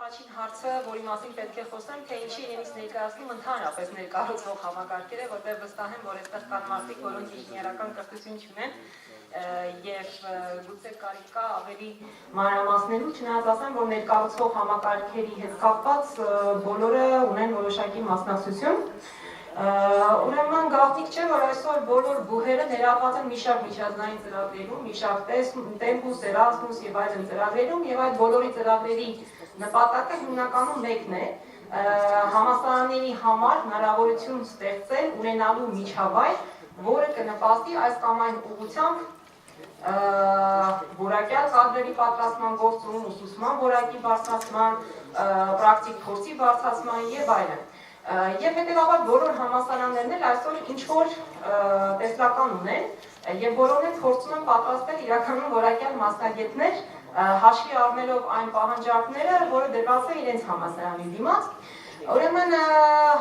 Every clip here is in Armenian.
առաջին հարցը, որի մասին պետք է խոսեմ, թե ինչի իրենից ներկայացնում ընդհանրապես ներկայացվող համակարգերը, որտեղ վստահ եմ, որ այստեղ կան մարդիկ, որոնք ինժեներական կրթություն չունեն եւ գուցե կարիք կա ավելի մանրամասներու, չնայած ասեմ, որ ներկայացվող համակարգերի հետ կապված բոլորը ունեն որոշակի մասնակցություն։ Ուրեմն գաղտնիք չէ, որ այսօր բոլոր բուհերը ներառված են մի շարք միջազգային ծրագրերում, մի շարք Tempus, Erasmus եւ այլն ծրագրերում, եւ այդ բոլորի ծրագրերի նպատակը հիմնականում մեկն է՝ համալսարանների համար հնարավորություն ստեղծել ունենալու միջավայր, որը կնպաստի այս կամ այն ուղղությամբ որակյալ կադրերի պատրաստման գործում, ուսուցման որակի բարձրացման, պրակտիկ փորձի բարձրացման եւ այլն։ Եվ հետևաբար բոլոր համալսարաններն էլ այսօր ինչ-որ տեսլական ունեն եւ բոլորն էլ փորձում են պատրաստել իրականում որակյալ մասնագետներ հաշվի առնելով այն պահանջարկները, որը դրված է իրենց համալսարանի դիմաց։ Ուրեմն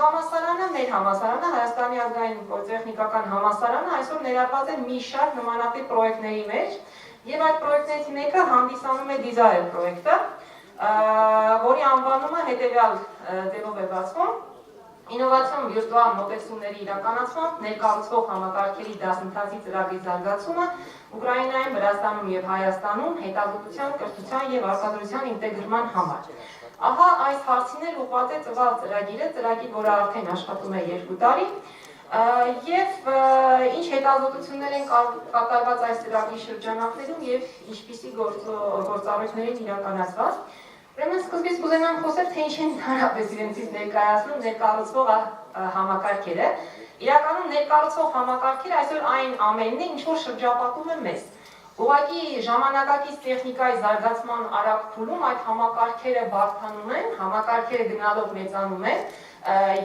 համալսարանը, մեր համալսարանը, Հայաստանի ազգային տեխնիկական համալսարանը այսօր ներառված է մի շարք նմանատիպ պրոյեկտների մեջ եւ այդ պրոյեկտներից մեկը հանդիսանում է Desire պրոյեկտը, որի անվանումը հետեւյալ ձևով է բացվում. Ինովացիոն վիրտուալ մոտեցումների իրականացմամբ ներկայացվող համակարգերի դասընթացի ծրագրի զարգացումը Ուկրաինայում, Վրաստանում եւ Հայաստանում հետազոտության, կրթության եւ արտադրության ինտեգրման համար։ Ահա այս հարցին էլ ուղղված է ծրված ծրագիրը, ծրագիր, որը արդեն աշխատում է 2 տարի, եւ ինչ հետազոտություններ են կատարված այս ծրագրի շրջանակներում եւ ինչպիսի գործառույթներ են իրականացված։ Ուրեմն սկզբից կուզենամ խոսել, թե ինչ են ընդհանրապես իրենցից ներկայացնում ներկայացվող համակարգերը։ Իրականում ներկայացվող համակարգերը այսօր այն ամենն է, ինչ որ շրջապատում է մեզ։ Ուղղակի ժամանակակից տեխնիկայի զարգացման արագ փուլում այդ համակարգերը բարդանում են, համակարգերը գնալով մեծանում են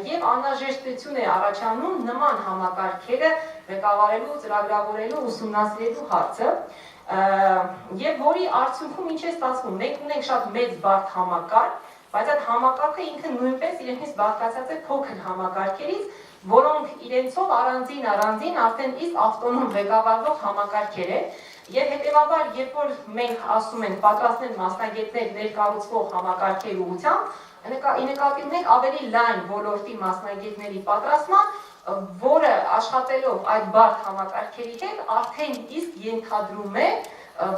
եւ անհրաժեշտություն է առաջանում նման համակարգերը ղեկավարելու, ծրագրավորելու, ուսումնասիրելու հարցը։ Եվ որի արդյունքում ինչ է ստացվում, մենք ունենք շատ մեծ բարդ համակարգ, բայց այդ համակարգը ինքը նույնպես իրենից բաղկացած է փոքր համակարգերից, որոնք իրենցով առանձին արդեն իսկ ավտոնոմ ղեկավարվող համակարգեր են, եւ հետեւաբար, երբ որ մենք ասում ենք պատրաստել մասնագետներ ներկայացվող համակարգերի ուղղությամբ, ի նկատի ունենք ավելի լայն ոլորտի մասնագետների պատրաստման, որը աշխատելով այդ բարդ համակարգերի հետ արդեն իսկ ենթադրում է,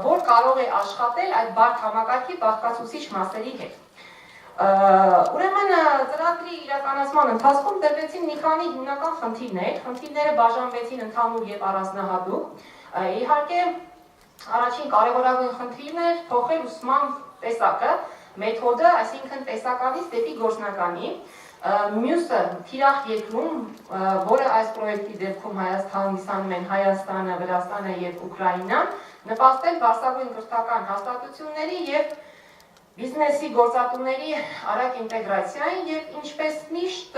որ կարող է աշխատել այդ բարդ համակարգի բաղկացուցիչ մասերի հետ։ Ուրեմն ծրագրի իրականացման ընթացքում դրվեցին մի քանի հիմնական խնդիրներ, խնդիրները բաժանվեցին ընդհանուր եւ առանձնահատուկ։ Իհարկե, առաջին կարևորագույն խնդիրն էր փոխել ուսման տեսակը, մեթոդը, այսինքն տեսականից դեպի գործնականի։ Մյուսը թիրախ երկրում, որը այս պրոյեկտի դեպքում հանդիսանում են Հայաստանը, Վրաստանը եւ Ուկրաինան, նպաստել բարձրագույն կրթական հաստատությունների եւ բիզնեսի գործատուների արագ ինտեգրացիային եւ ինչպես միշտ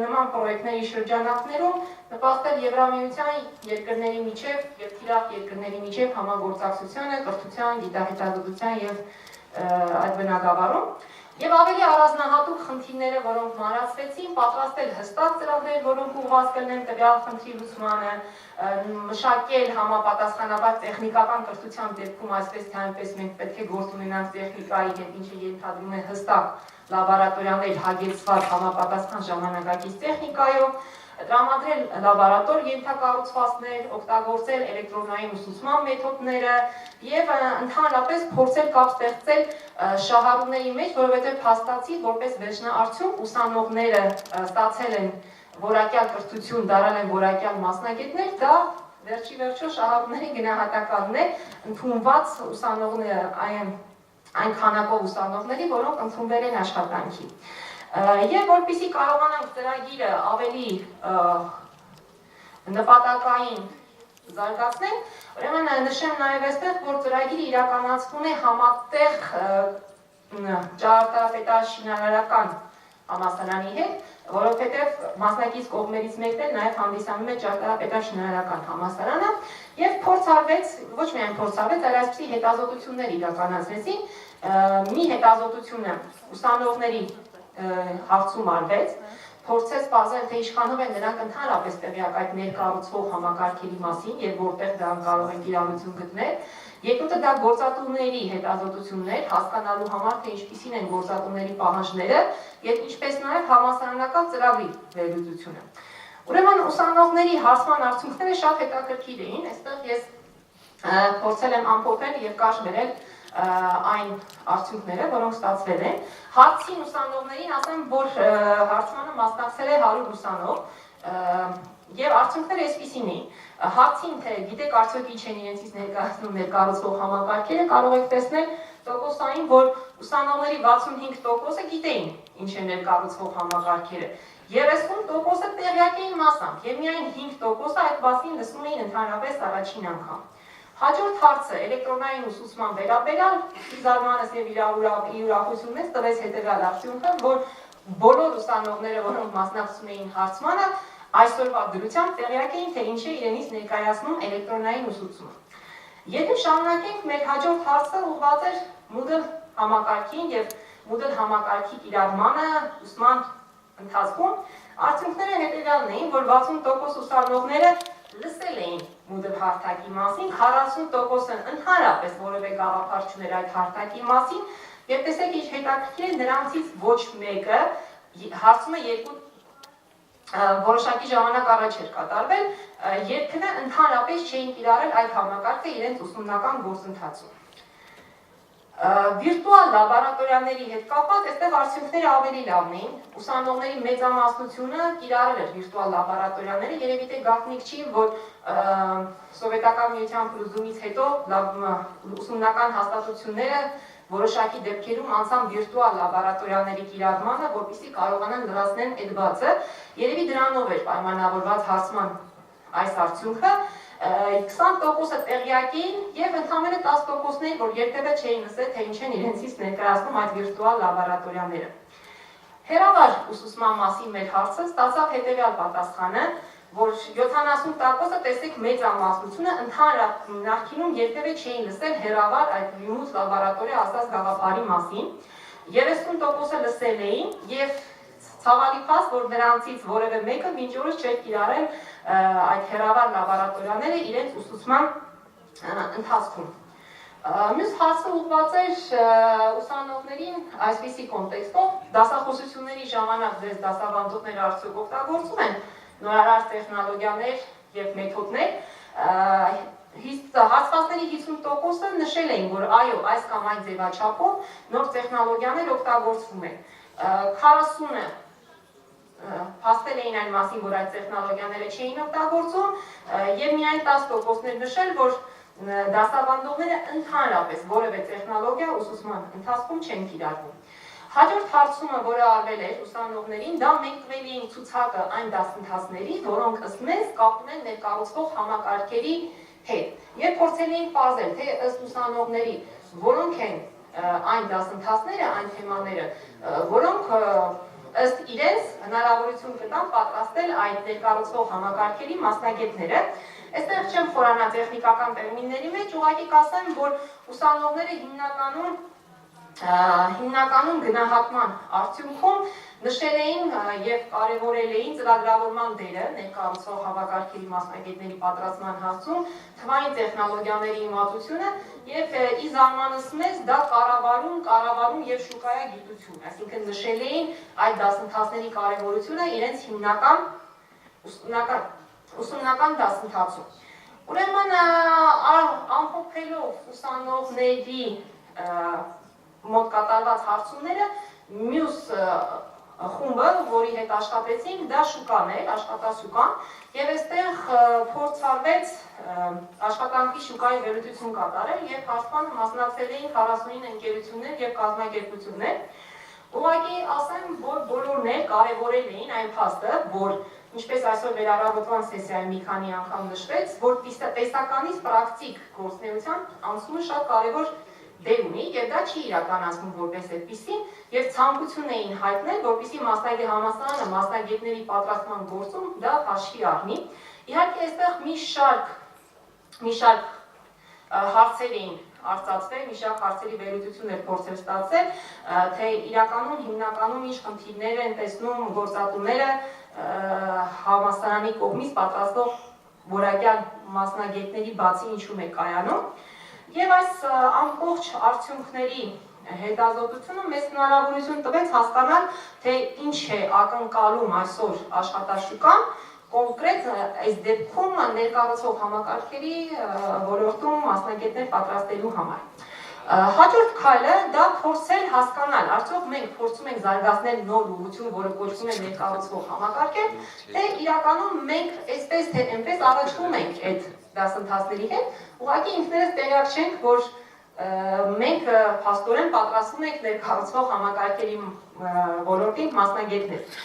նման պրոյեկտների շրջանակներում նպաստել Եվրամիության երկրների միջև եւ թիրախ երկրների միջև համագործակցությանը, կրթության, գիտահետազոտության եւ այդ բնագավառում։ Եվ ավելի առանձնահատուկ խնդիրները, որոնք մանրացվեցին, պատրաստել հստակ ծրագրեր, որոնք ուղղված կլինեն տվյալ խնդրի լուծմանը, մշակել համապատասխանաբար տեխնիկական կրթության դեպքում, այսպես թե այնպես մենք պետք է գործ ունենանք տեխնիկայի հետ, ինչը ենթադրում է հստակ լաբորատորիաներ հագեցված համապատասխան ժամանակակից տեխնիկայով, տրամադրել լաբորատոր ենթակառուցվածքներ, օգտագործել էլեկտրոնային ուսուցման մեթոդները եւ ընդհանրապես փորձել կապ ստեղծել շահառուների մեջ, որովհետեւ փաստացի որպես վերջնաարդյունք ուսանողները ստացել են որակյալ կրթություն, դարել են որակյալ մասնագետներ, դա վերջի վերջո շահառուների գնահատականն է ընդունված ուսանողները այն քանակով ուսանողների, որոնք ընդունվել են աշխատանքի։ Եվ որպեսզի կարողանանք ծրագիրը ավելի նպատակային զարգացնել, ուրեմն նշեմ նաև այստեղ, որ ծրագիրը իրականացվում է համատեղ ճարտարապետաշինարարական համալսարանի հետ, որովհետև մասնակից կողմերից մեկն էլ նաև հանդիսանում է ճարտարապետաշինարարական համալսարանը եւ փորձարվեց, ոչ միայն փորձարվեց, այլ այսպիսի հետազոտություններ իրականացվեցին, մի հետազոտությունը ուսանողների հարցում արվեց, փորձեց բազել, թե ինչքանով են նրանք ընդհանրապես տեղյակ այդ ներկառուցվող համակարգերի մասին եւ որտեղ դրանք կարող են կիրառություն գտնել։ Երկրորդը դա գործատուների հետազոտություններ, հասկանալու համար, թե ինչպիսին են գործատուների պահանջները եւ ինչպես նաեւ համասարանական ծրագրի վերլուծությունը։ Ուրեմն ուսանողների հարցման արդյունքները շատ հետաքրքիր էին, այստեղ ես փորձել եմ ամփոփել եւ կարճ գրել այն արդյունքները, որոնք ստացվել են։ Հարցին ուսանողներին ասեմ, որ հարցմանը մասնակցել է 100 ուսանող եւ արդյունքները այսպիսին էին։ Հարցին թե գիտեք արդյոք ինչ են իրենցից ներկայացնում ներկառուցվող համակարգերը, կարող եք տեսնել տոկոսային, որ ուսանողների 65%-ը գիտեին ինչ են ներկառուցվող համակարգերը։ 30%-ը տեղյակ էին մասամբ եւ միայն 5%-ը այդ մասին լսում էին ընդհանրապես առաջին անգամ։ Հաջորդ հարցը էլեկտրոնային ուսուցման վերաբերյալ զարմանս եւ ուրախություն մեզ տվեց հետեւյալ արդյունքը, որ բոլոր ուսանողները, որոնք մասնակցում էին հարցմանը, այսօրվա դրությամբ տեղյակ էին, թե ինչ է իրենից ներկայացնում էլեկտրոնային ուսուցումը։ Եթե շարունակենք, մեր հաջորդ հարցը ուղղված էր Moodle համակարգին եւ Moodle համակարգի կիրառմանը ուսման ընթացքում, արդյունքները հետեւյալն էին, որ 60% ուսանողները լսել էին Moodle հարթակի մասին, 40%-ն ընդհանրապես որևէ գաղափար չուներ այդ հարթակի մասին, եւ տեսեք ինչ հետաքրքիր է, նրանցից ոչ մեկը հարցումը երկու որոշակի ժամանակ առաջ էր կատարվել, երբևէ ընդհանրապես չէին կիրառել այդ համակարգը իրենց ուսումնական գործընթացում։ Վիրտուալ լաբորատորիաների հետ կապված այստեղ արդյունքները ավելի լավն էին։ Ուսանողների մեծամասնությունը կիրառել էր վիրտուալ լաբորատորիաները, երևի թե գաղտնիք չի, որ սովետական միության փլուզումից հետո ուսումնական հաստատությունները որոշակի դեպքերում անցան վիրտուալ լաբորատորիաների կիրառմանը, որպեսզի կարողանան լրացնել այդ բացը։ Երևի դրանով էր պայմանավորված հարցման այս արդյունքը։ 20%-ը տեղյակ էին եւ ընդամենը 10%-ն էին, որ երբևէ չէին լսել, թե ինչ են իրենցից ներկայացնում այդ վիրտուալ լաբորատորիաները։ Հեռավար ուսուցման մասին մեր հարցը ստացավ հետեւյալ պատասխանը, որ 70%-ը տեսեք մեծամասնությունը ընդհանրապես նախկինում երբևէ չէին լսել հեռավար այդ remote լաբորատորիա ասած գաղափարի մասին, 30%-ը լսել էին եւ ցավալի փաստ, որ նրանցից որևէ մեկը մինչ օրս չէր կիրառել այդ հեռավար լաբորատորիաները իրենց ուսուցման ընթացքում։ Մյուս հարցը ուղղված էր ուսանողներին այսպիսի կոնտեքստով, դասախոսությունների ժամանակ ձեզ դասավանդողները արդյոք օգտագործում են նորարար տեխնոլոգիաներ եւ մեթոդներ, հարցվածների 50%-ը նշել էին, որ այո, այս կամ այն ձևաչափով նոր տեխնոլոգիաներ օգտագործվում են։ 40-ը փաստել էին այն մասին, որ այդ տեխնոլոգիաները չէին օգտագործում եւ միայն 10%-ներ նշել, որ դասավանդողները ընդհանրապես որևէ տեխնոլոգիա ուսուցման ընթացքում չեն կիրառվում։ Հաջորդ հարցումը, որը արվել էր ուսանողներին, դա մենք տվել էինք ցուցակը այն դասընթացների, որոնք ըստ մեզ կապ ունեն ներկառուցվող համակարգերի հետ։ Եվ փորձել էինք պարզել, թե ըստ ուսանողների որոնք են այն դասընթացները, այն թեմաները, որոնք ըստ իրենց հնարավորություն կտան պատրաստել այդ ներկառուցվող համակարգերի մասնագետները։ Այստեղ չեմ խորանա տեխնիկական տերմինների մեջ, ուղղակի կասեմ, որ ուսանողները հիմնականում գնահատման արդյունքում նշել էին եւ կարեւորել էին ծրագրավորման դերը ներկառուցվող համակարգերի մասնագետների պատրաստման հարցում, թվային տեխնոլոգիաների իմացությունը եւ ի զարմանս մեզ դա կառավարում եւ շուկայագիտություն, այսինքն նշել էին այդ դասընթացների կարեւորությունը իրենց հիմնական ուսումնական դասընթացում։ Ուրեմն ամփոփելով ուսանողների մոտ կատարված հարցումները, մյուս խումբը, որի հետ աշխատեցինք, դա շուկան էր, աշխատաշուկան, եւ այստեղ փորձ արվեց աշխատանքի շուկայի վերլուծություն կատարել եւ հարցմանը մասնակցել էին 49 ընկերություններ եւ կազմակերպություններ։ Ուղղակի ասեմ, որ բոլորներ կարևորել էին այն փաստը, որ ինչպես այսօր վերառավոտման սեսիայի մի քանի անգամ նշվեց, որ տեսականից պրակտիկ գործունեության անցումը շատ կարևոր դեր ունի եւ դա չի իրականացվում որպես այդպիսին եւ ցանկություն էին հայտնել, որպեսզի մասնագետ համալսարանը մասնագետների պատրաստման գործում դա հաշվի առնի։ Իհարկե այստեղ մի շարք հարցեր էին արծացվել, մի շարք հարցերի վերլուծություն էր փորձել ստացել, թե իրականում հիմնականում ինչ խնդիրներ են տեսնում գործատուները համալսարանի կողմից պատրաստող որակյալ մասնագետների բացի ինչու է կայանում, եւ այս ամբողջ արդյունքների հետազոտությունը մեզ հնարավորություն տվեց հասկանալ, թե ինչ է ակնկալում այսօր աշխատաշուկան կոնկրետ այս դեպքում ներկառուցող համակարգերի ոլորտում մասնագետներ պատրաստելու համար։ Հաջորդ քայլը դա փորձել հասկանալ, արդյոք մենք փորձում ենք զարգացնել նոր ուղղություն, որը կոչվում է ներկառուցող համակարգեր, թե իրականում մենք այսպես թե այնպես առաջվում ենք այդ դասընթացների հետ, ուղղակի ինքներս տեղյակ չենք, որ մենք փաստորեն պատրաստվում ենք ներկառուցող համակարգերի ոլորտին մասնագետներ։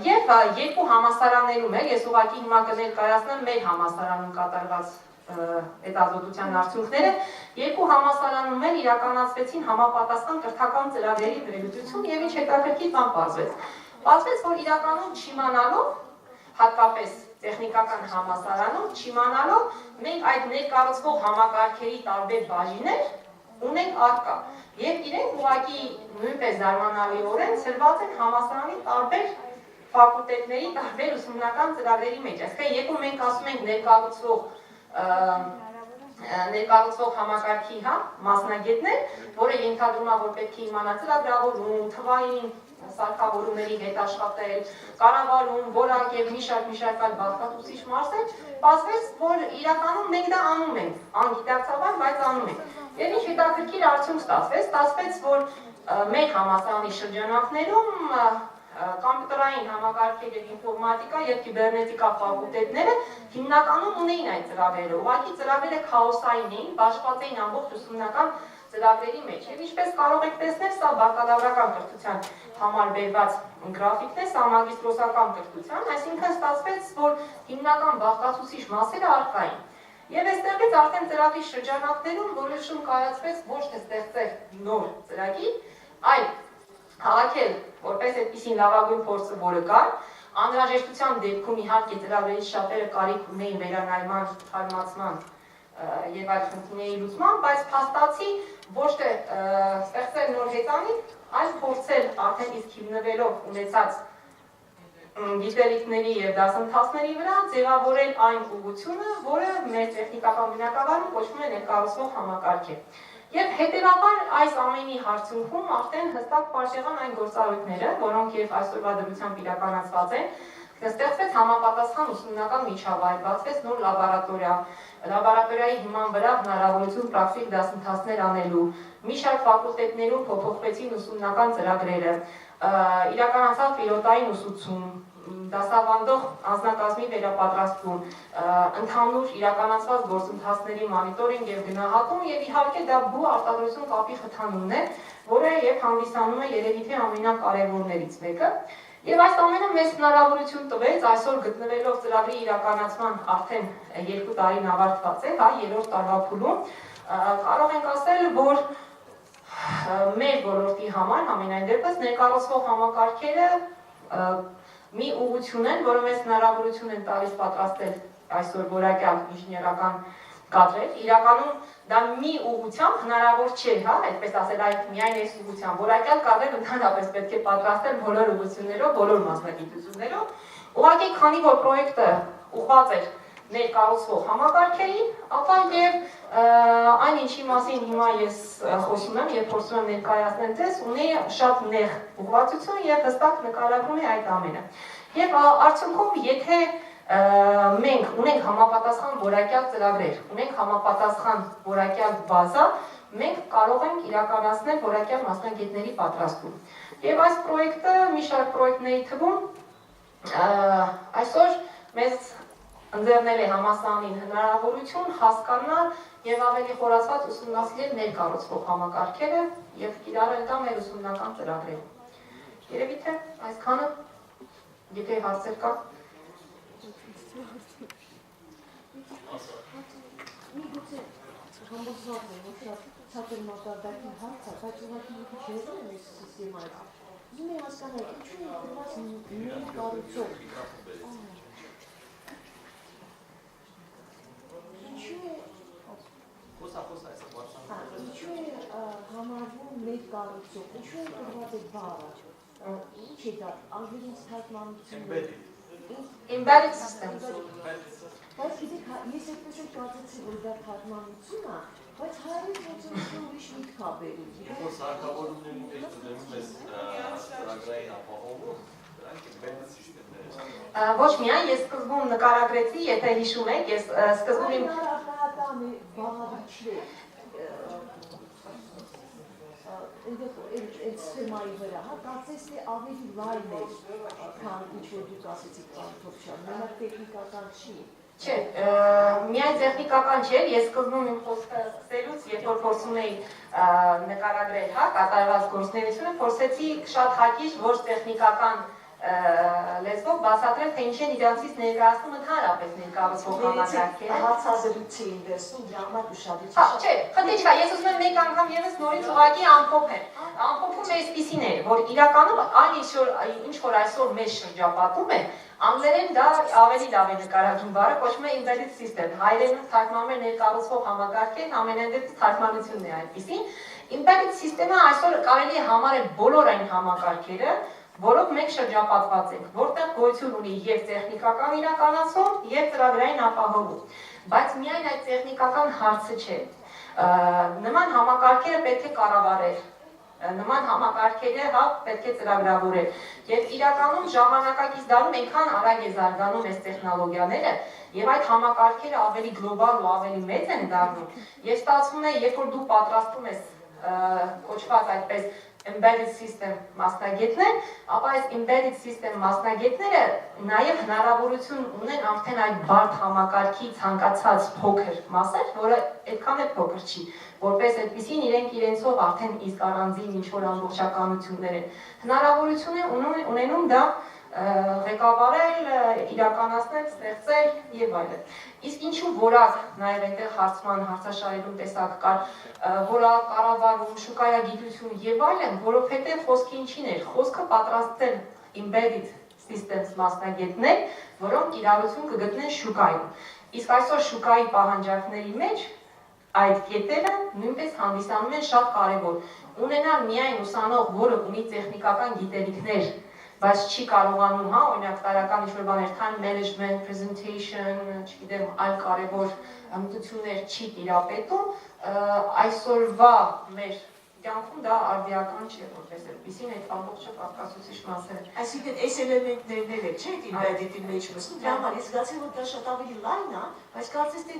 Եվ երկու համալսարաններում էլ, ես ուղղակի հիմա կներկայացնեմ մեր համալսարանում կատարված հետազոտության արդյունքները, երկու համալսարանում էլ իրականացվեցին համապատասխան կրթական ծրագրերի վերլուծություն եւ ինչ հետաքրքիր բան պարզվեց։ Պարզվեց, որ իրականում չիմանալով, հատկապես տեխնիկական համալսարանում, չիմանալով, մենք այդ ներկառուցվող համակարգերի տարբեր բաժիններ ունենք առկա եւ իրենք ուղղակի նույնպես զարմանալիորեն ցրված են համալսարանի տարբեր ֆակուլտետների տարբեր ուսումնական ծրագրերի մեջ։ Այսինքն, երբ մենք ասում ենք ներկառուցվող համակարգի, մասնագետներ, որը ենթադրում է, որ պետք է իմանա ծրագրավորում, թվային սարքավորումների հետ աշխատել, կառավարում, որակ եւ մի շարք այլ բաղկացուցիչ մասեր, պարզվեց, որ իրականում մենք դա անում ենք, անգիտակցաբար, բայց անում ենք։ Եվ ինչ հետաքրքիր արդյունք ստացվեց, որ մեր համալսարանի շրջանակներում կոմպյուտերային համակարգեր եւ ինֆորմատիկա եւ կիբեռնետիկա ֆակուլտետները հիմնականում ունեին այդ ծրագրերը, ուղղակի ծրագրերը քաոսային էին, բաշխված էին ամբողջ ուսումնական ծրագրերի մեջ։ Եվ ինչպես կարող եք տեսնել, սա բակալավրական կրթության համար բերված գրաֆիկն է, սա մագիստրոսական կրթության, այսինքն ստացվեց, որ հիմնական բաղկացուցիչ մասերը առկային։ Եվ այստեղից արդեն ծրագրի շրջանակներում որոշում կայացվեց ոչ թե ստեղծել նոր ծրագիր, այլ հավաքել որպես այդպիսին լավագույն փորձը, որը կար, անհրաժեշտության դեպքում իհարկե ծրագրերի շատերը կարիք ունեին վերանայման, թարմացման եւ այլ խնդիրների լուծման, բայց փաստացի ոչ թե ստեղծել նոր հեծանիվ, այլ փորձել արդեն իսկ հիմնվելով ունեցած գիտելիքների եւ դասընթացների վրա ձևավորել այն ուղղությունը, որը մեր տեխնիկական բնակավարում կոչվում է ներկառուցվող համակարգ է։ Եվ հետևաբար այս ամենի հարցունքում արդեն հստակ պարզ եղան այն գործառույթները, որոնք եւ այսօրվա դրությամբ իրականացված են, ստեղծվեց համապատասխան ուսումնական միջավայր, բացվեց նոր լաբորատորիա, լաբորատորիայի հիման վրա հնարավորություն պրակտիկ դասընթացներ անելու, մի շարք ֆակուլտետներում փոփոխվեցին ուսումնական ծրագրերը, իրականացավ պիլոտային ուսուցում, դասավանդող անձնակազմի վերապատրաստում, ընդհանուր իրականացված գործընթացների մոնիտորինգ եւ գնահատում եւ իհարկե դա բու արտադրություն կապի խթանումն է, որը եւ հանդիսանում է երևի թե ամենակարևորներից մեկը։ Եվ այս ամենը մեզ հնարավորություն տվեց այսօր գտնվելով ծրագրի իրականացման արդեն 2 տարին ավարտված է, երրորդ տարվա փուլում, կարող ենք ասել, որ մեր ոլորտի համար ամենայն դեպս ներկառուցվող համակարգերը մի ուղղություն են, որը մեզ հնարավորություն են տալիս պատրաստել այսօր որակյալ ինժեներական կադրեր, իրականում դա մի ուղղությամբ հնարավոր չէ, այդպես ասել, այդ միայն այս ուղղությամբ, որակյալ կադրեր ընդհանրապես պետք է պատրաստել բոլոր ուղղություններով, բոլոր մասնագիտություններով, ուղղակի քանի որ պրոյեկտը ուղղված էր ներկառուցվող համակարգերին, ապա եւ այն ինչի մասին հիմա ես խոսում եմ եւ փորձում եմ ներկայացնել ձեզ, ունի շատ նեղ ուղղվածություն եւ հստակ նկարագրում է այդ ամենը։ Եվ արդյունքում, եթե մենք ունենք համապատասխան որակյալ ծրագրեր, ունենք համապատասխան որակյալ բազա, մենք կարող ենք իրականացնել որակյալ մասնագետների պատրաստում։ Եվ այս պրոյեկտը մի շարք պրոյեկտների թվում այսօր մեզ ընձեռնել է համալսարանին հնարավորություն հասկանալ եւ ավելի խորացված ուսումնասիրել ներկառուցվող համակարգերը եւ կիրառել դա մեր ուսումնական ծրագրերում։ Երևի թե այսքանը, եթե հարցեր կա։ Միգուցե համոզված եմ, որ ցածր մակարդակի հարց է, բայց ուղղակի չերում է այս սիստեմայից։ Ուզում եմ հասկանալ, ինչու է դրված ներկառուցող։ Ինչու է ներկառուցող, ինչու է տրված այդ բառը, ինչ է դա, անգլերեն թարգմանությունը։ Embedded systems։ Բայց գիտեք, ես այդպես էլ կարծեցի, որ դա թարգմանություն է, բայց հայերեն գործողություն ուրիշ միտք է բերում։ Որ սարքավորումների մեջ դնում ես ծրագրային ապահովում, դրանք embedded system-ներ են։ Ոչ միայն ես սկզբում նկարագրեցի, եթե հիշում եք, ես սկզբում իմ Առարկայական բաղադրիչներ այդ սխեմայի վրա, կարծես թե ավելի լայն է, քան ինչ-որ դուք ասեցիք Թովչյան, մենակ տեխնիկական չի։ Չէ, միայն տեխնիկական չէ, ես սկզբում իմ խոսքը սկսելուց, երբ որ փորձում էի նկարագրել, կատարված գործունեությունը, փորձեցի շատ հակիրճ ոչ տեխնիկական լեզվով բացատրել, թե ինչ են իրանցից ներկայացնում ընդհանրապես ներկայացվող համակարգերը։ Հարցազրույցի էին վերցնում, դրա համար ուշադրություն։ Չէ, խնդիր չկա, ես ուզում եմ մեկ անգամ եւս նորից ուղղակի ամփոփել։ Ամփոփումը այսպիսին է, որ իրականում այլ ինչ որ այսօր մեզ շրջապատում է, անգլերեն դա ավելի լավ է նկարագրում բառը, կոչվում է embedded system, հայերենում թարգմանում է ներկառուցվող համակարգեր, ամենայն դեպս թարգմանությունն է այդպիսին։ Embedded system-ը այսօր կարելի է համարել բոլոր այն համակարգերը, որով մենք շրջապատված ենք, որտեղ գոյություն ունի եւ տեխնիկական իրականացում, եւ ծրագրային ապահովում։ Բայց միայն այդ տեխնիկական հարցը չէ։ Նման համակարգերը պետք է կառավարել, նման համակարգերը պետք է ծրագրավորել։ Եվ իրականում ժամանակակից դարում այնքան արագ է զարգանում այս տեխնոլոգիաները, եւ այդ համակարգերը ավելի գլոբալ ու ավելի մեծ են դառնում։ Եվ ստացվում է, երբ որ դու պատրաստում ես կոչված այդպես embedded system մասնագետներ, ապա այս embedded system մասնագետները նաև հնարավորություն ունեն արդեն այդ բարդ համակարգի ցանկացած փոքր մասեր, որը այդքան էլ փոքր չի, որպես այդպեսին իրենք իրենցով արդեն իսկ առանձին ինչ-որ ամբողջականություններ են։ Հնարավորություն է ունենում դա ղեկավարել, իրականացնել, ստեղծել եւ այլն։ Իսկ ինչու որակ նաև այնտեղ հարցաշարերում տեսակ կար, որակ, կառավարում, շուկայագիտություն եւ այլն, որովհետեւ խոսքը ինչին էր, խոսքը պատրաստել embedded systems մասնագետներ, որոնք իրարություն կգտնեն շուկայում։ Իսկ այսօր շուկայի պահանջարկների մեջ այդ կետերը նույնպես հանդիսանում են շատ կարևոր։ Ունենալ միայն ուսանող, որը ունի տեխնիկական գիտելիքներ, բայց չի կարողանում, օրինակ տարական ինչ-որ բաներ, time management, presentation, չգիտեմ, այլ կարևոր հմտություններ չի տիրապետում, այսօրվա մեր կյանքում դա արդիական չէ, որպես այդպեսին այդ ամբողջը կասկածուցիչ մասեր։ Այսինքն այս էլեմենտներն էլ չէ՞ embedded-ի մեջ մտնում, դրա համար ես զգացի, որ դա շատ ավելի լայն է, բայց կարծես թե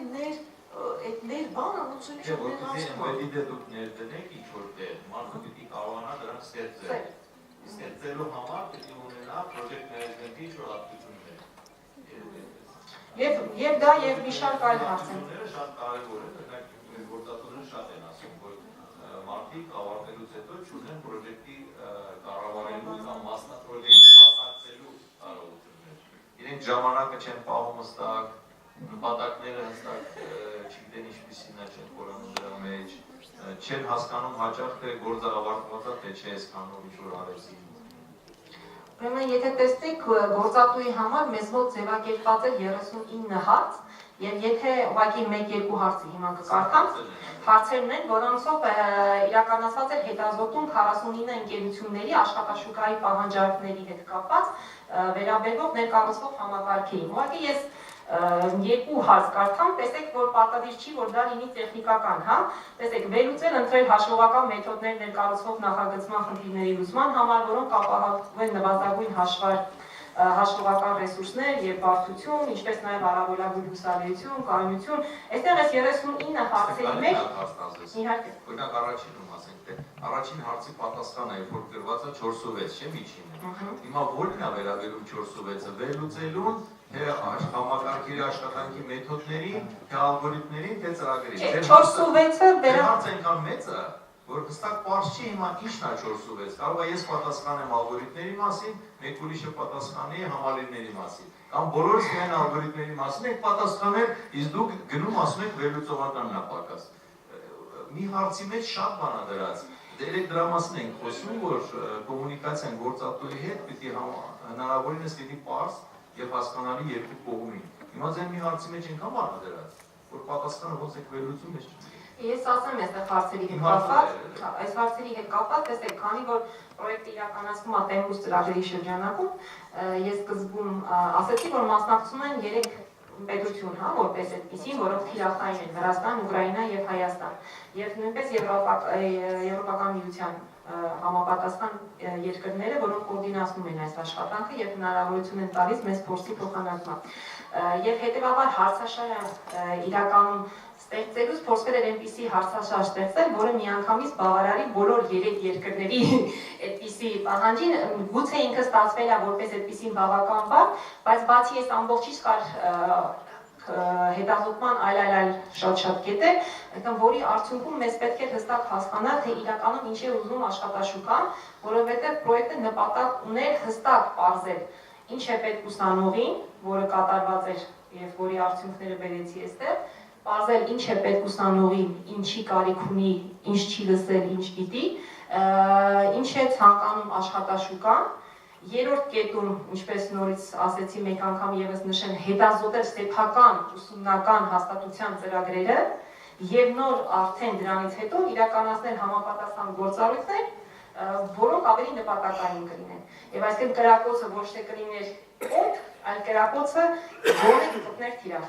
այդ բանը ոնց է նեղացնում։ Embedded-ը դուք ներդնեք ինչ-որ տեղ, մարդը պիտի կարողանա դրանք ստեղծել։ Ստեղծելու համար պիտի ունենա project management-ի ինչ-որ հատկություններ։ Եվ դա եւ մի շարք այլ հարցեր։ Շատ կարևոր է, օրինակ գործատուները շատ են ասում, որ մարդիկ ավարտելուց հետո չունեն պրոջեկտի կառավարելու կամ մասնակցելու կարողություններ։ Իրենք ժամանակը չեն պահում հստակ, նպատակները հստակ չգիտեն ինչպիսին է, չեն խորանում դրա մեջ, չեն հասկանում հաճախ թե գործը ավարտված է, թե չէ այսքանով ինչ-որ արեցի։ Ուրեմն, եթե տեսնեք, գործատուի համար մեզ մոտ ձևակերպված է 39 հարց, եւ եթե ուղղակի 1-2 հարցը հիմա կկարդամ, հարցերն են, որոնցով իրականացված է հետազոտում 49 ընկերությունների աշխատաշուկայի պահանջարկների հետ կապված վերաբերող ներկառուցվող համակարգերին։ Ուղղակի ես 2 հարց կարդամ, տեսեք, որ պարտադիր չի, որ դա լինի տեխնիկական, տեսեք, վերլուծել ընտրել հաշվողական մեթոդներ ներկառուցվող նախագծման խնդիրների լուծման համար, որոնք ապահովեն նվազագույն հաշվողական ռեսուրսներ եւ բարդություն, ինչպես նաեւ առավելագույն հուսալիություն, կայունություն։ Այստեղ այս 39 հարցերի մեջ իհարկե։ Օրինակ առաջինում ասենք, թե առաջին հարցի պատասխանը է, որ գրված է 406, չէ՞ միջինը։ Հիմա ո՞րն է վերաբերում 406-ը, վերլուծելուն, թե համակարգերի աշխատանքի մեթոդներին, թե ալգորիթմներին, թե ծրագրերին։ 406-ը հարցը այնքան մեծ է, որ հստակ պարզ չի հիմա ինչն է 406, կարող է ես պատասխանեմ ալգորիթմների մասին, մեկ ուրիշը պատասխանի համալիրների մասին, կամ բոլորս միայն ալգորիթմների մասին եք պատասխանել, իսկ դուք գնում ասում եք վերլուծողականն է պակաս։ Մի հարցի մեջ շատ բան է դրած, դերեք դրա մասին ենք խոսում, որ կոմունիկացիան գործատուի հետ պիտի հնարավորինս լինի պարզ եւ հասկանալի երկու կողմին։ Հիմա ձեր մի հարցի մեջ այնքան բան է դրած, որ պատասխանը ոնց եք վերլուծում ես չգիտեմ։ Ես ասեմ այստեղ հարցերի հետ կապված, այս հարցերի հետ կապված, տեսեք, քանի որ պրոյեկտը իրականացվում է Տեմպուս ծրագրերի շրջանակում, ես սկզբում ասացի, որ մասնակցում են 3 պետություն, հա, որպես այդպիսին, որոնք թիրախային են Վրաստան, Ուկրաինա եւ Հայաստան, եւ նույնպես Եվրոպական միության համապատասխան երկրները, որոնք կոորդինացնում են այս աշխատանքը եւ հնարավորություն են տալիս մեծ փորձի փոխանակման։ Եվ հետեւաբար հարցաշարը իրականում ստեղծելուց փորձվել էր այնպիսի հարցաշար ստեղծել, որը միանգամից բավարարի բոլոր 3 երկրների այդպիսի պահանջին, գուցե ինքը ստացվել է որպես այդպիսին բավական բառ, բայց բացի այս ամբողջից կար հետազոտման այլ շատ կետեր, այնքան որի արդյունքում մեզ պետք է հստակ հասկանալ, թե իրականում ինչ է ուզում աշխատաշուկան, որովհետև պրոյեկտը նպատակ ուներ հստակ պարզել, ինչ է պետք ուսանողին, որը կատարված էր եւ որի արդյունքները բերեցի այստեղ, պարզել ինչ է պետք ուսանողին, ինչի կարիք ունի, ինչ չի լսել, ինչ գիտի, ինչ է ցանկանում աշխատաշուկան, երրորդ կետում, ինչպես նորից ասեցի, մեկ անգամ եւս նշեմ, հետազոտել սեփական ուսումնական հաստատության ծրագրերը եւ նոր արդեն դրանից հետո իրականացնել համապատասխան գործառույթներ, որոնք ավելի նպատակային կլինեն։ Եվ այսինքն կրակոցը ոչ թե կլիներ օդ, այլ կրակոցը գոնե գտներ թիրախ։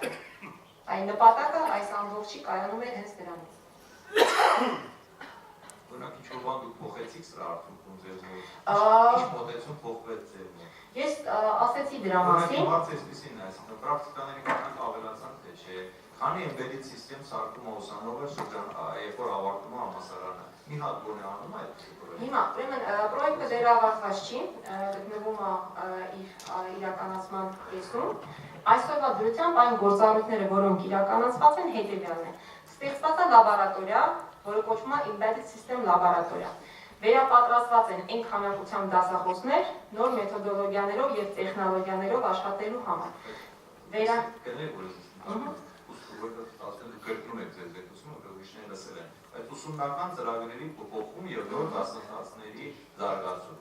Այն նպատակը այս ամբողջի կայանում էր հենց դրանից։ Օրինակ ինչ-որ բան դուք փոխեցիք սրա արդյունքում ձեզ մոտ։ Ինչ մոտեցում փոխվեց ձեր մոտ։ Ես ասեցի դրա մասին։ Օրինակ հարցը այսպեսին է, այսինքն պրակտիկաների կողմից ավելացան թե չէ։ Քանի embedded system սարքում է ուսանողը շրջան, երբ որ ավարտում է համալսարանը։ Մի հատ գոնե անում է այդ պրոյեկտը։ Հիմա, ուրեմն պրոյեկտը դեռ ավարտված չի, գտնվում է իր իրականացման կեսում։ Այսօրվա դրությամբ այն գործառույթները, որոնք իրականացված են, հետևյալն են։ Ստեղծված է լաբորատորիա, որը կոչվում է Embedded System Laboratoria։ Վերապատրաստված են այն քանակությամբ դասախոսներ, նոր մեթոդոլոգիաներով եւ տեխնոլոգիաներով աշխատելու համար։ Այդ ուսումնական ծրագրերի փոփոխում եւ նոր դասընթացների զարգացում։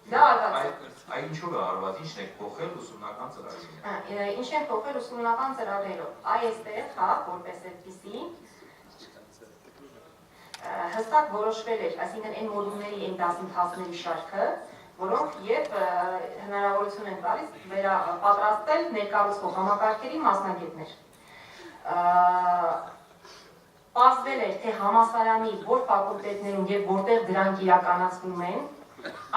Դա Այդ ինչով է արված, ինչն է փոխել ուսումնական ծրագրերը։ Ինչ են փոխել ուսումնական ծրագրերով։ Այստեղ, հա, որպես այդպիսի հստակ որոշվել էր, այսինքն այն մոդուլների, այն դասընթացների շարքը, որոնք եւ հնարավորություն են տալիս վերապատրաստել ներկառուցվող համակարգերի մասնագետներ։ Պարզվել էր, թե համալսարանի որ ֆակուլտետներում եւ որտեղ դրանք իրականացվում են,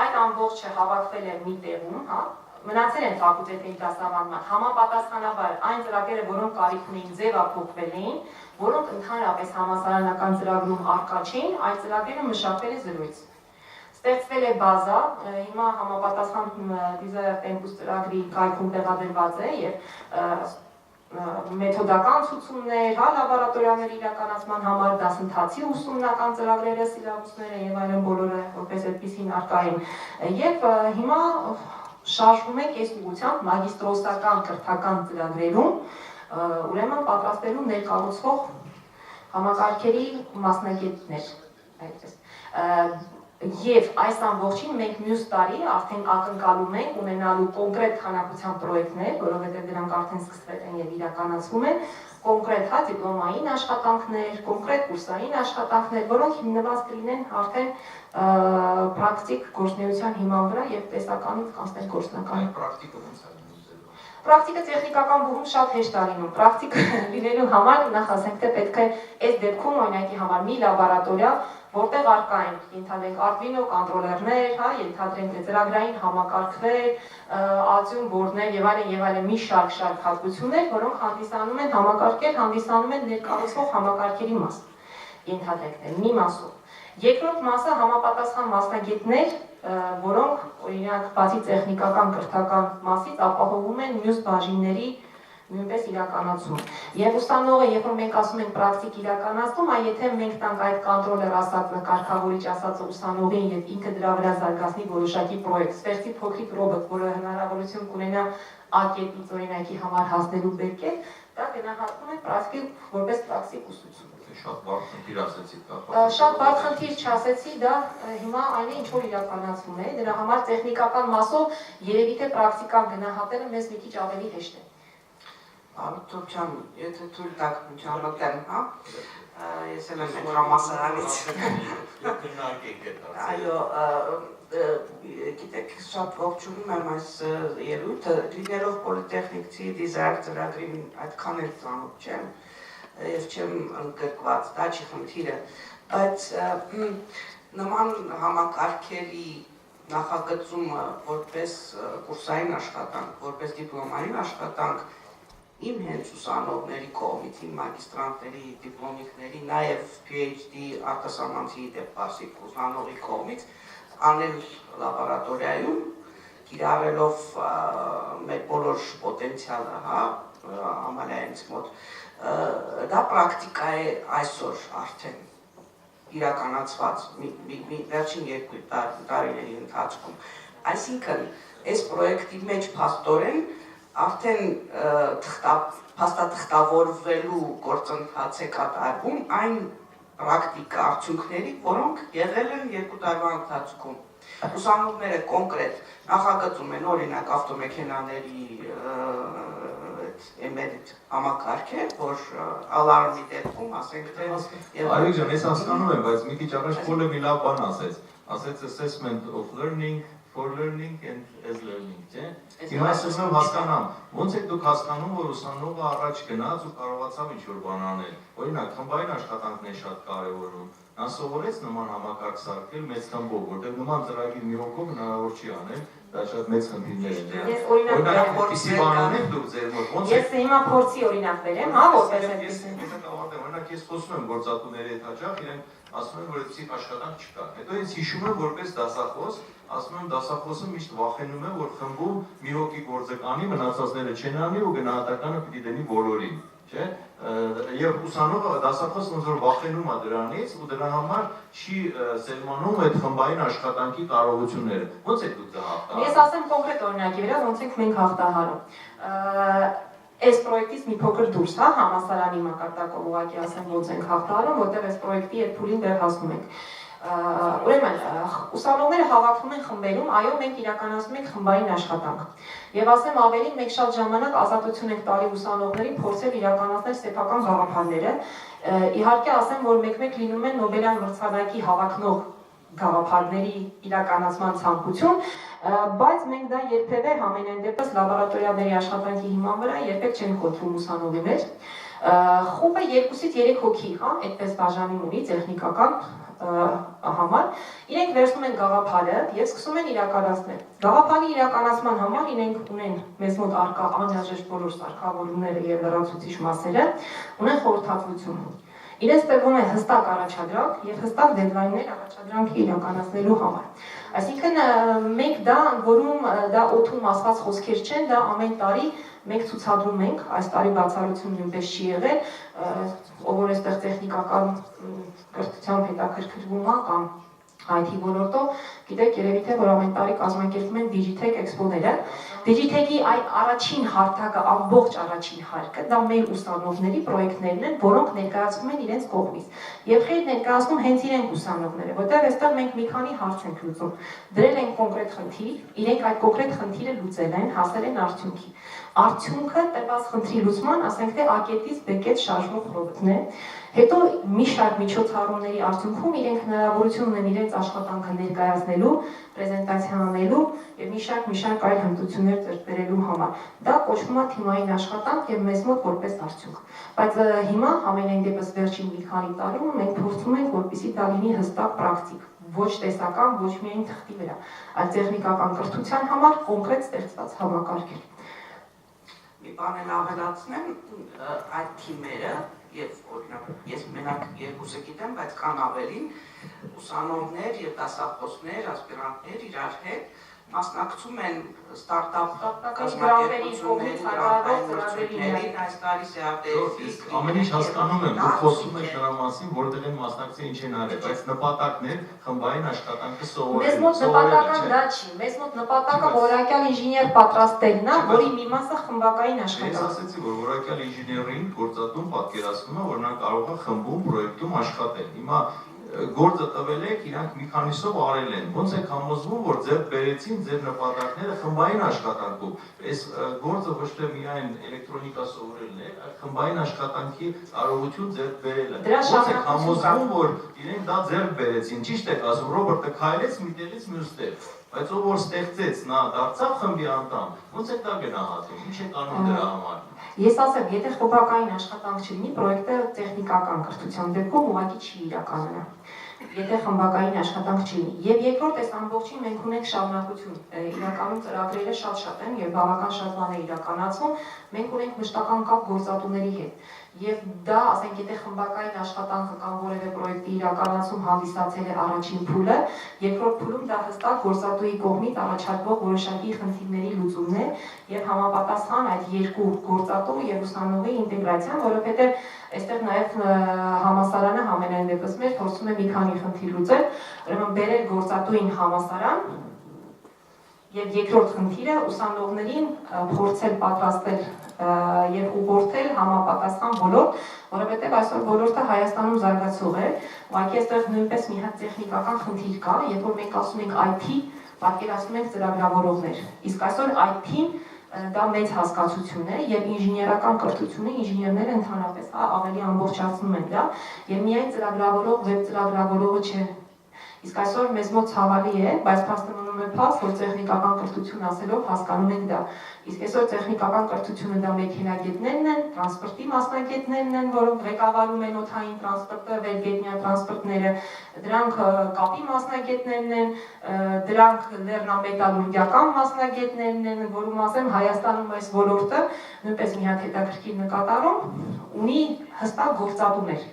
այդ ամբողջը հավաքվել է մի տեղում, հա, մնացել են ֆակուլտետների դասավանդման, համապատասխանաբար այն ծրագրերը, որոնք կարիք ունեին, ձևափոխվել էին, որոնք ընդհանրապես համալսարանական ծրագրում առկա չէին, այդ ծրագրերը մշակվել է զրույց։ Ստեղծվել է բազա, հիմա համապատասխան Desire Tempus ծրագրի կայքում տեղադրված է եւ մեթոդական ցուցումներ, հա, լաբորատորիաների իրականացման համար դասընթացի ուսումնական ծրագրերը, սիլաբուսները եւ այլն բոլորը որպես այդպեսին առկա են։ Եվ հիմա շարժվում է կեսուղությամբ մագիստրոսական կրթական ծրագրերում, ուրեմն պատրաստելու ներկառուցվող համակարգերի մասնագետներ, այդպես։ Եվ այս ամբողջին մենք մյուս տարի արդեն ակնկալում ենք ունենալու կոնկրետ քանակության պրոյեկտներ, որովհետև դրանք արդեն սկսվել են եւ իրականացվում են, կոնկրետ հա դիպլոմային աշխատանքներ, կոնկրետ կուրսային աշխատանքներ, որոնք հիմնված կլինեն արդեն պրակտիկ գործունեության հիման վրա եւ տեսականից կանցնեն գործնականում։ Պրակտիկը ո՞նց է լինում։ Պրակտիկը տեխնիկական բուհում շատ հեշտ է լինում։ Պրակտիկ լինելու համար նախ ասենք թե պետք է այս դեպքում օրինակի համար մի լաբորատորիա, որտեղ առկա են, ենթադրենք Arduino կոնտրոլերներ, հա, ենթադրենք ծրագրային համակարգեր, ածյուն բորդներ եւ այլն մի շարք հատկություններ, որոնք հանդիսանում են համակարգեր, հանդիսանում են ներկառուցվող համակարգերի մաս։ Ենթադրենք մի մասով։ Երկրորդ մասը համապատասխան մասնագետներ, որոնք օրինակ բացի տեխնիկական կրթական մասից ապահովում են մյուս բաժինների նույնպես իրականացում։ Եվ ուսանողը, երբ որ մենք ասում ենք պրակտիկ իրականացում, այ եթե մենք տանք այդ կոնտրոլեր ասած կարգավորիչ ասածը ուսանողին եւ ինքը դրա վրա զարգացնի որոշակի պրոյեկտ, ստեղծի փոքրիկ ռոբոտ, որը հնարավորություն կունենա A կետից օրինակի համար հասնելու B կետ, դա գնահատվում է պրակտիկ որպես պրակտիկ ուսուցում։ Շատ բարդ խնդիր ասեցիք դա։ Շատ բարդ խնդիր չասեցի, դա հիմա այն է ինչ որ իրականացվում է, դրա համար տեխնիկական մասով երևի թե պրակտիկան գնահատելը մեզ մի քիչ ավելի հեշտ է։ Արթուր եթե թույլ տաք միջամտեմ, հա, ես էլ եմ համասարանից։ Այո, գիտեք, շատ ողջունում եմ այս ելույթը, լինելով պոլիտեխնիկցի դիզայն ծրագրին այդքան էլ ծանոթ չեմ եւ չեմ ընդգրկված, դա չի խնդիրը, բայց նման համակարգերի նախագծումը որպես կուրսային աշխատանք, որպես դիպլոմային աշխատանք իմ հենց ուսանողների կողմից, իմ մագիստրանտների, դիպլոմիկների, նաև PhD արտասահմանցի դեպասիկ ուսանողի կողմից անել լաբորատորիայում, կիրառելով մեր բոլոր պոտենցիալը, հա, համալայից մոտ, դա պրակտիկա է այսօր արդեն իրականացված վերջին 2 տարիների ընթացքում։ Այսինքն, այս պրոյեկտի մեջ փաստորեն արդեն փաստաթղթավորվելու գործընթաց է կատարվում այն պրակտիկա արդյունքների, որոնք եղել են 2 տարվա ընթացքում։ Ուսանողները կոնկրետ նախագծում են օրինակ ավտոմեքենաների embedded համակարգ է, որ ալարմի դեպքում ասենք թե Արիք ջան, ես հասկանում եմ, բայց մի քիչ առաջ Պոլը մի լավ բան ասեց assessment of learning for learning and as learning, չէ՞։ Հիմա ես ուզում հասկանամ, ոնց եք դուք հասկանում, որ ուսանողը առաջ գնաց ու կարողացավ ինչ-որ բան անել։ Օրինակ, խմբային աշխատանքն է շատ կարևորում։ Նա սովորեց նման համակարգ սարքել մեծ խմբով, որտեղ նման ծրագիր մի հոգով հնարավոր չի անել, դա շատ մեծ խնդիրներ են։ Ես օրինակ որպեսզի բան անեք դուք ձեր մոտ, ոնց Ես հիմա փորձի օրինակ բերեմ, հա, որպես այդպեսին։ Օրինակ ես խոսում եմ գործատուների հետ հաճախ, իրեն ասում են, որ այդպիսի աշխատանք չկա։ Հետո ես հիշում եմ որպես դասախոս, ասում եմ դասախոսը միշտ վախենում է, որ խմբում մի հոգի գործը կանի, մնացածները չեն անի ու գնահատականը պիտի դնի բոլորին, չէ՞։ Եվ ուսանողը դասախոսը ոնց որ վախենում է դրանից ու դրա համար չի սերմանում այդ խմբային աշխատանքի կարողությունները։ Ոնց եք դուք դա հաղթահարում։ Ես ասեմ կոնկրետ օրինակի վրա, ոնց ենք մենք հաղթահարում։ Այս պրոյեկտից մի փոքր դուրս, հա, համասարանի մակարդակով ուղղակի ասեմ ոնց ենք հաղթահարում, որտեղ այս պրոյեկտի այդ փուլին դեռ հասնում ենք։ Ուրեմն, ուսանողները հավաքվում են խմբերում, այո, մենք իրականացնում ենք խմբային աշխատանք։ Եվ ասեմ ավելին, մենք շատ ժամանակ ազատություն ենք տալի ուսանողներին փորձել իրականացնել սեփական գաղափարները։ Իհարկե ասեմ, որ մեկ-մեկ լինում են Նոբելյան մրցանակի հավակնող գաղափարների իրականացման ցանկություն, բայց մենք դա երբևէ համենայն դեպս լաբորատորիաների աշխատանքի հիման վրա երբեք չենք կոտրում ուսանողի մեջ։ Խումբը 2-ից 3 հոգի, հա, այդպես բաժանում ունի տեխնիկական համար, իրենք վերցնում են գաղափարը եւ սկսում են իրականացնել։ Գաղափարի իրականացման համար իրենք ունեն մեզ մոտ արկա անհրաժեշտ բոլոր սարքավորումները եւ լրացուցիչ մասերը, ունեն խորհրդատվություն։ Իրենց տրվում է հստակ առաջադրանք եւ հստակ դեդլայններ առաջադրանքը իրականացնելու համար։ Այսինքն մենք դա որում դա օդում ասված խոսքեր չեն, դա ամեն տարի մենք ցուցադրում ենք, այս տարի բացառություն նույնպես չի եղել, ով որ այստեղ տեխնիկական կրթությամբ հետաքրքրվում է կամ IT ոլորտով, գիտեք երևի թե որ ամեն տարի կազմակերպում են Digitech Expo-ները։ Digitech-ի այդ առաջին հարթակը, ամբողջ առաջին հարկը, դա մեր ուսանողների պրոյեկտներն են, որոնք ներկայացվում են իրենց կողմից։ Եվ խելք ներկայացնում հենց իրենք ուսանողները, որտեղ այստեղ մենք մի քանի հարց ենք լուծում։ Դրել են կոնկրետ խնդիր, իրենք այդ կոնկրետ խնդիրը լուծել են, հասել են արդյունքի։ Արդյունքը տրված խնդրի լուծման, ասենք թե A-կետից B-կետ շարժվող խորհուրդն է։ Հետո մի շարք միջոցառումների արդյունքում իրենք հնարավորություն ունեն իրենց աշխատանքը ներկայացնելու, պրեզենտացիա անելու եւ մի շարք այլ հմտություններ ծրագրելու համար։ Դա կոչվում է թիմային աշխատանք եւ մեզ մոտ որպես արդյունք։ Բայց հիմա ամենայն դեպս վերջին մի քանի տարում մենք փորձում ենք որպեսզի դա լինի հստակ պրակտիկ, ոչ տեսական, ոչ միայն թղթի վրա, այլ տեխնիկական կրթության համար կոնկրետ ստեղծված համակարգեր։ Մի բան էլ ավելացնեմ, այդ թիմերը եւ օրինակ ես մենակ երկուսը գիտեմ, բայց կան ավելին ուսանողներ եւ դասախոսներ, ասպիրանտներ իրար հետ մասնակցում են ստարտափ կազմակերպությունների ծրագրերին, այս տարի CRDF-ից ամեն ինչ հասկանում եմ, դուք խոսում եք նրա մասին, որտեղ են մասնակցել ինչ են արել, բայց նպատակն է խմբային աշխատանքը սովորել։ Մեզ մոտ նպատակը դա չի, մեզ մոտ նպատակը որակյալ ինժեներ պատրաստելն է, որի մի մասը խմբակային աշխատանք։ Ես ասացի, որ որակյալ ինժեներին գործատուն պատկերացնում է, որ նա կարող է խմբում, պրոյեկտում աշխատել։ Հիմա գործը տվել եք, իրանք մի քանիսով արել են։ Ոնց եք համոզվում, որ ձեր բերեցին ձեր նպատակները խմբային աշխատանքով։ Այս գործը ոչ թե միայն էլեկտրոնիկա սովորելն է, այլ խմբային աշխատանքի կարողություն ձեր բերելը։ Ոնց եք համոզվում, որ իրենք դա ձեր բերեցին։ Ճիշտ եք ասում, Ռոբերտը քայլեց մի տեղից մյուս տեղ, բայց ով որ ստեղծեց, նա դարձավ խմբի անդամ։ Ոնց եք դա գնահատում։ Ինչ եք անում դրա համար։ Ես ասեմ, եթե խմբակային աշխատանք չլինի, պրոյեկտը տեխնիկական կրթության դեպքում ուղղակի չի իրականանա։ Եթե խմբակային աշխատանք չլինի։ Եվ երկրորդ, այս ամբողջին մենք ունենք շարունակություն։ Իրականում ծրագրերը շատ են եւ բավական շատ բան է իրականացվում։ Մենք ունենք մշտական կապ գործատուների հետ։ Եվ դա, ասենք, եթե խմբակային աշխատանքը կամ որևէ պրոյեկտի իրականացում հանդիսացել է առաջին փուլը, երկրորդ փուլում դա հստակ գործատուի կողմից առաջարկվող որոշակի խնդիրների լուծումն է եւ համապատասխան այդ երկու գործատու եւ ուսանողի ինտեգրացիան, որովհետեւ այստեղ նաեւ համասարանը համենայն դեպս մեր փորձում է մի քանի խնդիր լուծել, ուրեմն բերել գործատուին համասարան եւ երկրորդ խնդիրը ուսանողներին փորձել պատրաստել եւ ուղղորդել համապատասխան ոլորտ, որովհետեւ այսօր ոլորտը Հայաստանում զարգացող է, ուղղակի այստեղ նույնպես մի հատ տեխնիկական խնդիր կա, երբ որ մենք ասում ենք IT, պատկերացնում ենք ծրագրավորողներ, իսկ այսօր IT-ն դա մեծ հասկացություն է եւ ինժեներական կրթությունը ինժեներները ընդհանրապես ավելի ամբողջացնում են դա եւ միայն ծրագրավորող, վեբ ծրագրավորողը չէ։ Իսկ այսօր մեզ մոտ ցավալի է, բայց փաստը մնում է փաստ, որ տեխնիկական կրթություն ասելով հասկանում ենք դա։ Իսկ այսօր տեխնիկական կրթությունը դա մեքենագետներն են, տրանսպորտի մասնագետներն են, որոնք ղեկավարում են օդային տրանսպորտը, վերգետնյա տրանսպորտները, դրանք կապի մասնագետներն են, դրանք լեռնամետալուրգիական մասնագետներն են, որում ասեմ Հայաստանում այս ոլորտը նույնպես մի հատ հետաքրքիր նկատառում ունի հստակ գործատուներ։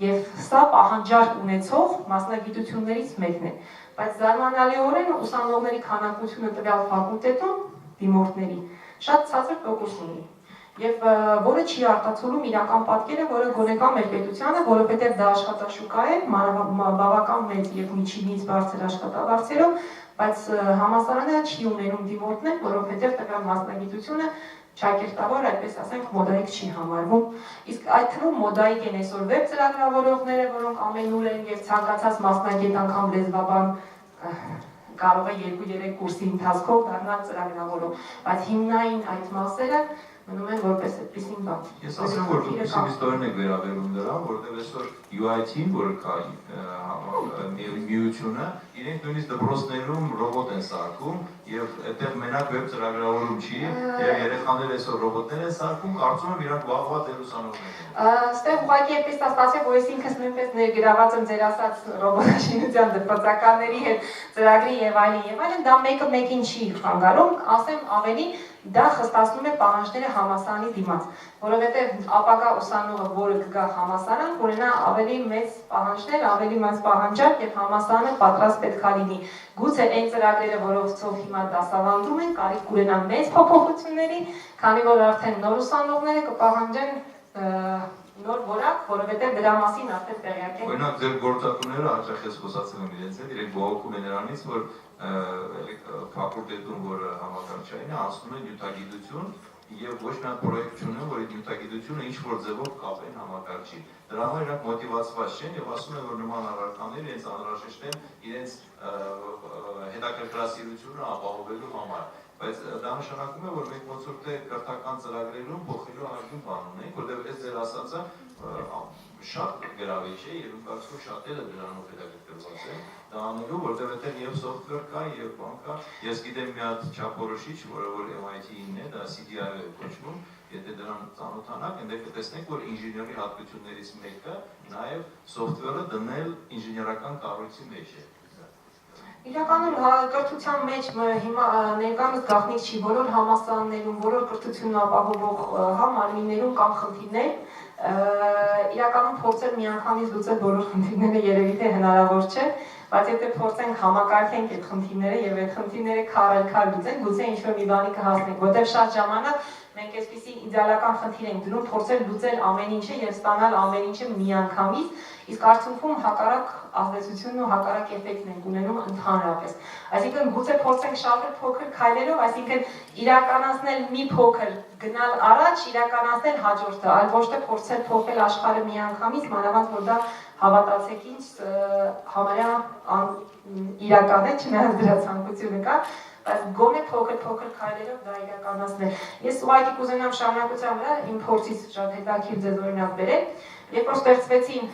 Եվ սա պահանջարկ ունեցող մասնագիտություններից մեկն է, բայց զարմանալիորեն ուսանողների քանակությունը տվյալ ֆակուլտետում դիմորդների շատ ցածր տոկոս ունի։ Եվ որը չի արտացոլում իրական պատկերը, որը գոնե կա մեր պետությանը, որովհետև դա աշխատաշուկա է, բավական մեծ եւ միջինից բարձր աշխատավարձերով, բայց համալսարանը չի ունենում դիմորդներ, որովհետև տվյալ մասնագիտությունը Չակերտավոր, այդպես ասենք, մոդայիկ չի համարվում։ Իսկ այդ թվում մոդայիկ են այսօր վեբ ծրագրավորողները, որոնք ամենուր են եւ ցանկացած մասնագետ անգամ լեզվաբան կարող է 2-3 կուրսի ընթացքով դառնալ ծրագրավորող, բայց հիմնային այդ մասերը մնում են որպես այդպիսին բան։ Ես ասեմ, որ դուք իստորիան եք վերաբերում դրան, որտեղ այսօր UIT-ին, որ կա միությունը, իրենք նույնիսկ դպրոցներում ռոբոտ են սարքում եւ այդտեղ մենակ վեբ ծրագրավորում չի եւ երեխաները այսօր ռոբոտներ են սարքում, կարծում եմ իրանք վաղվա դեր ուսանողներ են։ Այստեղ ուղղակի այդպես ասացի, որ ես ինքս նույնպես ներգրաված եմ ձեր ասած ռոբոտաշինության դպրոցականների հետ ծրագրի եւ այլն, դա մեկը մեկին չի խանգարում, ասեմ ավելի դա խստացնում է պահանջները համալսարանի դիմաց, որովհետև ապագա ուսանողը, որը կգա համալսարան, կունենա ավելի մեծ պահանջներ, ավելի մեծ պահանջարկ եւ համալսարանը պատրաստ պետքա լինի։ Գուցե այն ծրագրերը, որոնցով հիմա դասավանդում են, կարիք կունենան մեծ փոփոխությունների, քանի որ արդեն նոր ուսանողները կպահանջեն նոր որակ, որովհետև դրա մասին արդեն տեղյակ են։ Օրինակ ձեր գործատուները հաճախ ես խոսացել եմ իրենց հետ, իրենք բողոքում են նրանից, որ ֆակուլտետում, որ համակարգչային է, անցնում է նյութագիտություն եւ ոչ մի հատ պրոյեկտ չունեն, որ այդ նյութագիտությունը ինչ-որ ձևով կապեն համակարգչի։ Դրա համար իրանք մոտիվացված չեն եւ ասում են, որ նման առարկաները իրենց անհրաժեշտ են իրենց հետաքրքրասիրությունը ապահովելու համար։ Բայց դա նշանակում է, որ մենք ոնց որ թե կրթական ծրագրերում փոխելու անհրաժեշտ բան ունենք, որտեղ այս ձեր ասածը շատ գրավիչ է եւ կարծում շատերը դրանով հետաքրքրված են դա անելու, որտեղ այդտեղ եւ software կա եւ բան կա։ Ես գիտեմ մի հատ չափորոշիչ, որը MIT-ին է, դա CDI է կոչվում, եթե դրան ծանոթանաք, այնտեղ կտեսնեք, որ ինժեների հատկություններից մեկը նաեւ software-ը դնել ինժեներական կառույցի մեջ է։ Իրականում կրթության մեջ հիմա ներկայումս գաղտնիք չի, բոլոր համալսարաններում, բոլոր կրթությունն ապահովող մարմիններում կան խնդիրներ, իրականում փորձել միանգամից լուծել բոլոր խնդիրները երևի թե հնարավոր չէ, բայց եթե փորձենք համակարգենք այդ խնդիրները եւ այդ խնդիրները քարալ լուծենք, գուցե ինչ-որ մի բանի կհասնենք, որտեղ շատ ժամանակ մենք այսպիսի իդեալական խնդիր ենք դնում, փորձել լուծել ամեն ինչը եւ ստանալ ամեն ինչը միանգամից, իսկ արդյունքում հակառակ ազդեցությունն ու հակառակ էֆեկտն ենք ունենում ընդհանրապես։ Այսինքն գուցե փորձենք շարժել փոքր քայլերով, այսինքն իրականացնել մի փոքր գնալ առաջ, իրականացնել հաջորդը, այլ ոչ թե փորձել փոխել աշխարհը միանգամից, մանավանդ որ դա հավատացեք ինձ համարյա իրական է, չնայած դրա ցանկությունը կա, բայց գոնե փոքր քայլերով դա իրականացնել։ Ես ուղղակի կուզենամ շարունակության վրա իմ փորձից շատ հետաքրքիր ձեզ օրինակ բերել, երբ որ ստեղծվեցին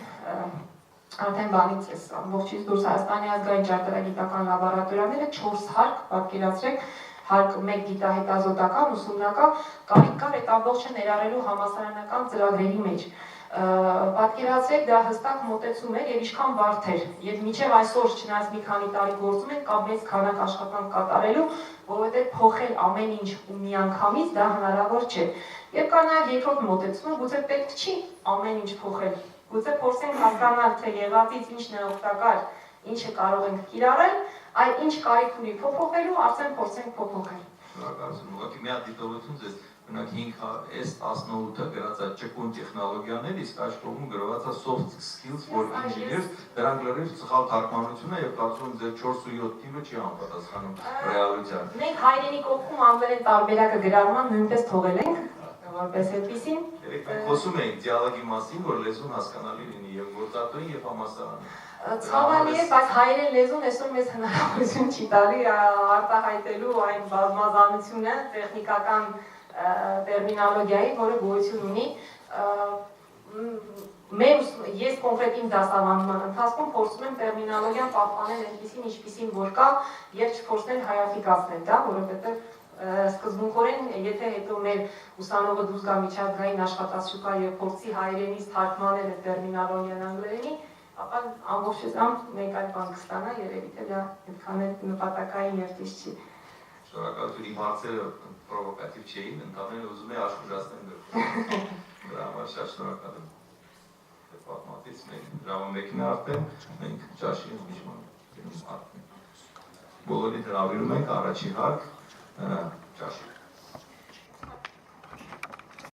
արդեն բանից էս ամբողջից դուրս Հայաստանի ազգային ճարտարագիտական լաբորատորիաները 4 հարկ, պատկերացրեք, հարկ 1 գիտահետազոտական, ուսումնական, կարիք կար այդ ամբողջը ներառելու համալսարանական ծրագրերի մեջ։ Պատկերացրեք, դա հստակ մոտեցում էր եւ ինչքան բարդ էր, եւ մինչեւ այսօր չնայած մի քանի տարի գործում են կամ մեծ քանակ աշխատանք կատարելու, որովհետեւ փոխել ամեն ինչ ու միանգամից դա հնարավոր չէ։ Եվ կա նաեւ երկրորդ մոտեցումը, գուցե պետք չի ամեն ինչ փոխել։ Գուցե փորձենք հասկանալ, թե եղածից ինչն է օգտակար, ինչը կարող ենք կիրառել, այլ ինչ կարիք ունի փոփոխելու, արդեն փորձենք փոփոխել։ Շնորհակալություն, ուղղակի մի հատ դիտողություն ձեզ, մենակ 5S18-ը գրած է ճկուն տեխնոլոգիաներ, իսկ այս կողմում գրված է soft skills for engineers, դրանք լրիվ սխալ թարգմանություն է եւ կարծում եմ ձեր 4 ու 7 թիվը չի համապատասխանում ռեալությանը։ Մենք հայրենի կողմում անվերեն տարբերակը գրառման նույնպես թողել ենք, որպես այդպեսին։ Երեք մենք խոսում էինք դիալոգի մասին, որ լեզուն հասկանալի լինի եւ գործատուին եւ համալսարանը։ Ցավալի է, բայց հայերեն լեզուն այսօր մեզ հնարավորություն չի տալի արտահայտելու այն բազմազանությունը տեխնիկական տերմինոլոգիայի, որը գոյություն ունի։ Ես կոնկրետ իմ դասավանդման ընթացքում փորձում եմ տերմինոլոգիան պահպանել այնպիսին, ինչպիսին որ կա, եւ չփորձել հայաֆիկացնել դա, որովհետեւ սկզբունքորեն, եթե հետո մեր ուսանողը դուրս գա միջազգային աշխատաշուկա եւ փորձի հայերենից թարգմանել այդ տերմինոլոգիան անգլերենի, ապա ամբողջությամբ մեկ այլ բան կստանա, երևի թե դա այդքան նպատակային եւ ճիշտ չի։ Շնորհակալություն, իմ հարցերը պրովոկատիվ չէին, ընդհանրապես ուզում եի աշխուժացնել դրան։ Դրա համար շատ շնորհակալ եմ։ Պատմածից մենք ժամը 1-ին արդեն մենք ճաշի ընդմիջման արդեն։ Բոլորին հրավիրում ենք առաջին հարկ ճաշի։